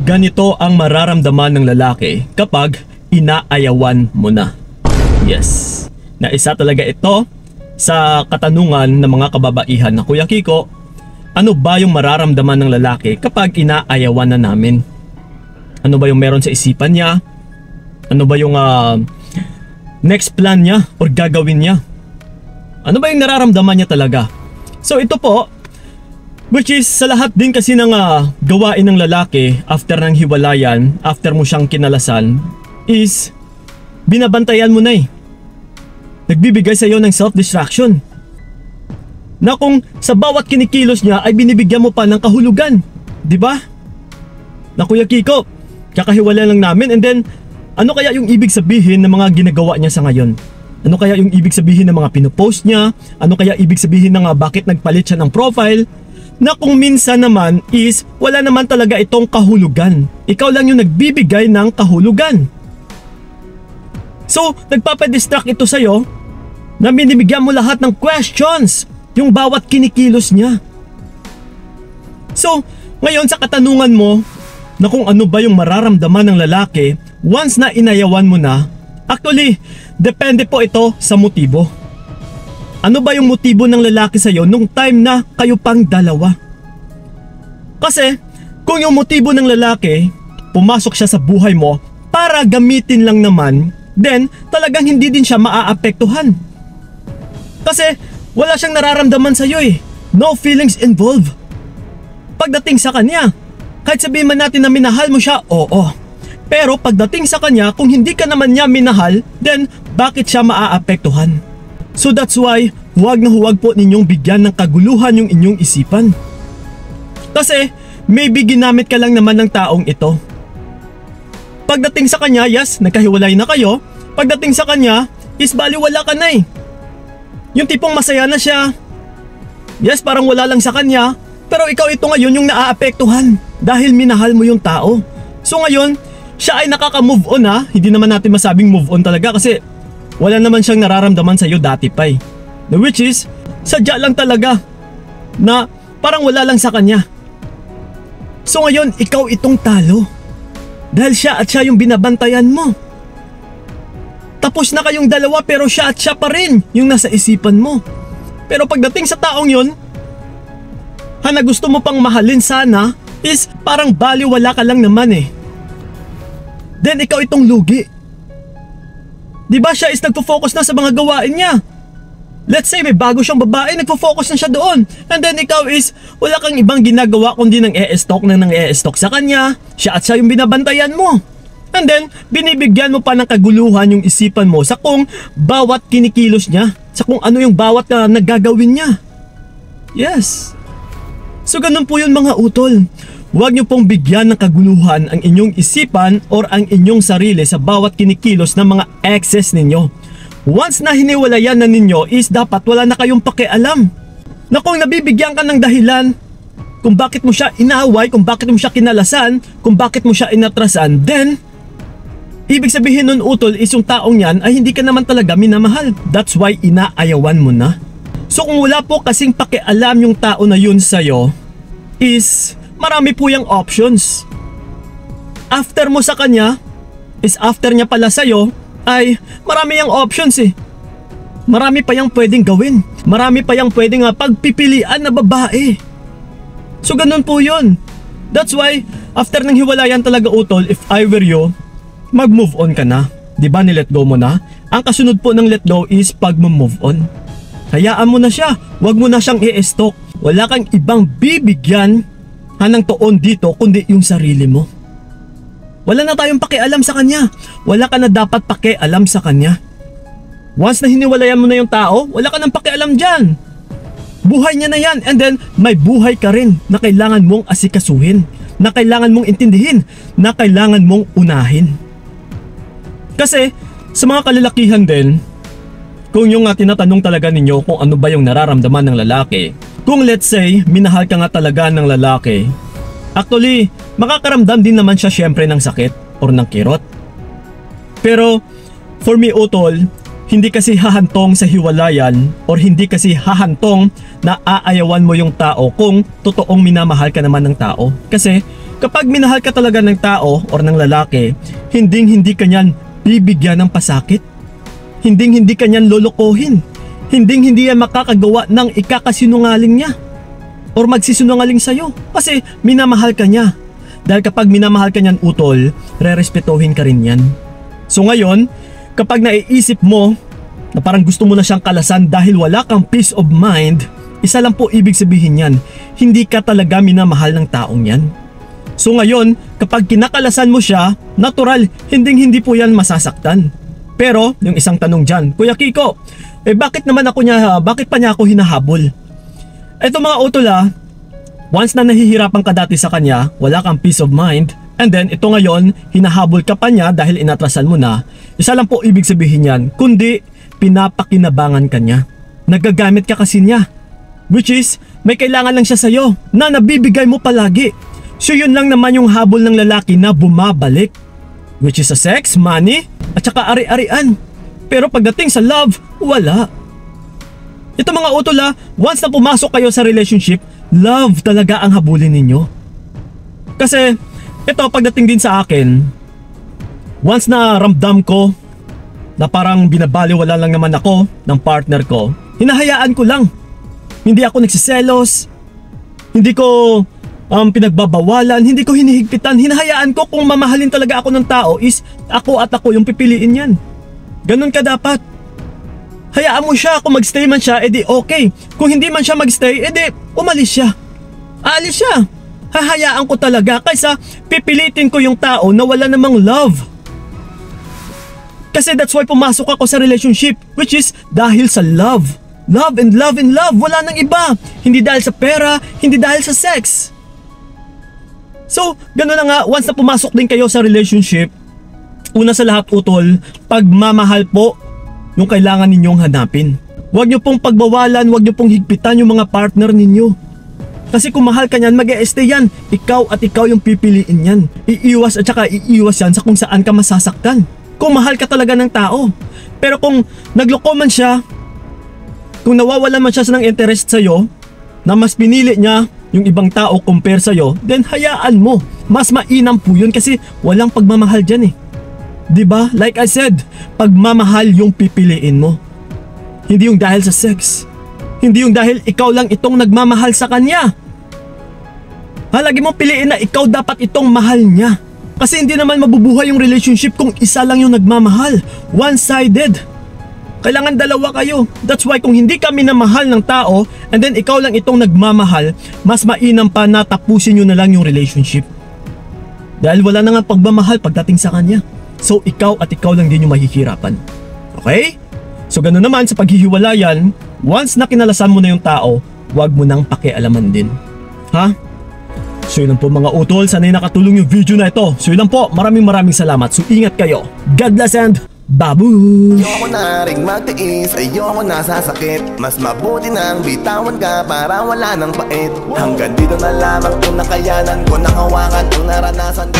ganito ang mararamdaman ng lalaki kapag inaayawan mo na. Yes, na isa talaga ito sa katanungan ng mga kababaihan na, Kuya Kiko, ano ba yung mararamdaman ng lalaki kapag inaayawan na namin? Ano ba yung meron sa isipan niya? Ano ba yung next plan niya or gagawin niya? Ano ba yung nararamdaman niya talaga? So ito po, which is sa lahat din kasi ng gawain ng lalaki after ng hiwalayan, after mo siyang kinalasan, is binabantayan mo na eh. Nagbibigay sa iyo ng self-distraction. Na kung sa bawat kinikilos niya ay binibigyan mo pa ng kahulugan. Diba? Na Kuya Kiko, kakahiwalay lang namin and then ano kaya yung ibig sabihin ng mga ginagawa niya sa ngayon? Ano kaya yung ibig sabihin ng mga pinopost niya? Ano kaya ibig sabihin ng bakit nagpalit siya ng profile? Na kung minsan naman is wala naman talaga itong kahulugan. Ikaw lang yung nagbibigay ng kahulugan. So, nagpapadistract ito sa'yo na binibigyan mo lahat ng questions yung bawat kinikilos niya. So, ngayon sa katanungan mo na kung ano ba yung mararamdaman ng lalaki once na inayawan mo na, actually, depende po ito sa motibo. Ano ba yung motibo ng lalaki sa'yo nung time na kayo pang dalawa? Kasi kung yung motibo ng lalaki, pumasok siya sa buhay mo para gamitin lang naman, then talagang hindi din siya maaapektuhan. Kasi wala siyang nararamdaman sa'yo eh. No feelings involved. Pagdating sa kanya, kahit sabihin man natin na minahal mo siya, oo. Pero pagdating sa kanya, kung hindi ka naman niya minahal, then bakit siya maaapektuhan? So that's why, huwag na huwag po ninyong bigyan ng kaguluhan yung inyong isipan. Kasi, maybe ginamit ka lang naman ng taong ito. Pagdating sa kanya, yes, nagkahiwalay na kayo. Pagdating sa kanya, is baliwala ka na eh. Yung tipong masaya na siya. Yes, parang wala lang sa kanya. Pero ikaw ito ngayon yung naaapektuhan dahil minahal mo yung tao. So ngayon, siya ay nakaka-move on ha. Hindi naman natin masabing move on talaga kasi wala naman siyang nararamdaman sa'yo dati pa eh. Which is, sadya lang talaga na parang wala lang sa kanya. So ngayon, ikaw itong talo. Dahil siya at siya yung binabantayan mo. Tapos na kayong dalawa pero siya at siya pa rin yung nasa isipan mo. Pero pagdating sa taong yun, na gusto mo pang mahalin sana, is parang baliwala ka lang naman eh. Then ikaw itong lugi. Diba siya is nagpo-focus na sa mga gawain niya? Let's say may bago siyang babae, nagpo-focus na siya doon. And then ikaw is wala kang ibang ginagawa kundi nang e-stalk sa kanya. Siya at siya yung binabantayan mo. And then binibigyan mo pa ng kaguluhan yung isipan mo sa kung bawat kinikilos niya, sa kung ano yung bawat nagagawin niya. Yes. So ganun po yun mga utol. Huwag niyo pong bigyan ng kaguluhan ang inyong isipan or ang inyong sarili sa bawat kinikilos ng mga exes ninyo. Once na hiniwalayan na ninyo is dapat wala na kayong pakialam. Na kung nabibigyan ka ng dahilan kung bakit mo siya inaway, kung bakit mo siya kinalasan, kung bakit mo siya inatrasan, then ibig sabihin nun utol is yung taong yan ay hindi ka naman talaga minamahal. That's why inaayawan mo na. So kung wala po kasing pakialam yung tao na yun sa'yo, is marami po yung options. After mo sa kanya, is after niya pala sa'yo, ay marami yung options eh. Marami pa yung pwedeng gawin. Marami pa yung pwedeng pagpipilian na babae. So ganun po yun. That's why, after ng hiwalayan talaga utol, if I were you, mag-move on ka na. Diba nilet go mo na? Ang kasunod po ng let go is pag-move on. Hayaan mo na siya. Huwag mo na siyang i-stalk. Wala kang ibang bibigyan ng tuon dito kundi yung sarili mo. Wala na tayong pakialam sa kanya. Wala ka na dapat pakialam sa kanya. Once na hiniwalayan mo na yung tao, wala ka nang pakialam dyan. Buhay niya na yan, and then may buhay ka rin na kailangan mong asikasuhin, na kailangan mong intindihin, na kailangan mong unahin. Kasi sa mga kalalakihan din, kung yung tinatanong talaga ninyo kung ano ba yung nararamdaman ng lalaki, kung let's say minahal ka nga talaga ng lalaki, actually makakaramdam din naman siya syempre ng sakit or ng kirot. Pero for me utol, hindi kasi hahantong sa hiwalayan or hindi kasi hahantong na aayawan mo yung tao kung totoong minamahal ka naman ng tao. Kasi Kapag minahal ka talaga ng tao or ng lalaki, hindi ka niyan bibigyan ng pasakit. Hindi ka niyan lolokohin. Hindi yan makakagawa ng ikakasinungaling niya or magsisinungaling sa'yo kasi minamahal ka niya. Dahil kapag minamahal ka niyan, utol, rerespetuhin ka rin yan. So ngayon, kapag naiisip mo na parang gusto mo na siyang kalasan dahil wala kang peace of mind, isa lang po ibig sabihin yan, hindi ka talaga minamahal ng taong yan. So ngayon, kapag kinakalasan mo siya, natural, hindi po yan masasaktan. Pero, yung isang tanong dyan, Kuya Kiko, bakit pa niya ako hinahabol? Eto mga utol once na nahihirapan ka dati sa kanya, wala kang peace of mind, and then ito ngayon, hinahabol ka pa niya dahil inatrasan mo na, isa lang po ibig sabihin yan, kundi pinapakinabangan ka niya. Nagagamit ka kasi niya. Which is, may kailangan lang siya sa'yo na nabibigay mo palagi. So yun lang naman yung habol ng lalaki na bumabalik. Which is a sex, money, at saka ari-arian. Pero pagdating sa love, wala. Ito mga utol once na pumasok kayo sa relationship, love talaga ang habulin ninyo. Kasi, ito pagdating din sa akin, once na ramdam ko na parang binabaliwala lang naman ako ng partner ko, hinahayaan ko lang. Hindi ako nagsiselos, hindi ko pinagbabawalan, hindi ko hinihigpitan, hinahayaan ko kung mamahalin talaga ako ng tao is ako at ako yung pipiliin yan. Ganun ka dapat. Hayaan mo siya, kung magstay man siya, edi okay. Kung hindi man siya magstay, edi umalis siya. Aalis siya. Hahayaan ko talaga kaysa pipilitin ko yung tao na wala namang love. Kasi that's why pumasok ako sa relationship, which is dahil sa love. Love and love and love, wala nang iba. Hindi dahil sa pera, hindi dahil sa sex. So, gano'n na nga, once na pumasok din kayo sa relationship, una sa lahat utol, pagmamahal po yung kailangan ninyong hanapin. Huwag nyo pong pagbawalan, huwag nyo pong higpitan yung mga partner ninyo. Kasi kung mahal ka niyan, mag-e-stay yan. Ikaw at ikaw yung pipiliin yan. Iiwas at saka iiwas yan sa kung saan ka masasaktan. Kung mahal ka talaga ng tao. Pero kung nagloko man siya, kung nawawalan man siya ng interest sa'yo, na mas pinili niya yung ibang tao compare sa'yo, then hayaan mo. Mas mainam po yun kasi walang pagmamahal dyan Diba? Like I said, pagmamahal yung pipiliin mo. Hindi yung dahil sa sex. Hindi yung dahil ikaw lang itong nagmamahal sa kanya. Lagi mong piliin na ikaw dapat itong mahal niya. Kasi hindi naman mabubuhay yung relationship kung isa lang yung nagmamahal. One-sided. Kailangan dalawa kayo. That's why kung hindi kami namahal ng tao and then ikaw lang itong nagmamahal, mas mainam pa na tapusin nyo na lang yung relationship. Dahil wala na nga pagmamahal pagdating sa kanya. So ikaw at ikaw lang din yung mahihirapan. Okay? So gano'n naman sa paghihiwalayan, once na kinalasan mo na yung tao, huwag mo nang pakialaman din. Ha? So yun lang po mga utol, sana'y nakatulong yung video na ito. So yun lang po, maraming salamat. So ingat kayo. God bless and babush! Ayoko na ring magtiis, ayoko na sasakit. Mas mabuti nang bitawan ka para wala nang pait. Hanggang dito na lamang kung nakayanan ko, nakawakan ang naranasan ko.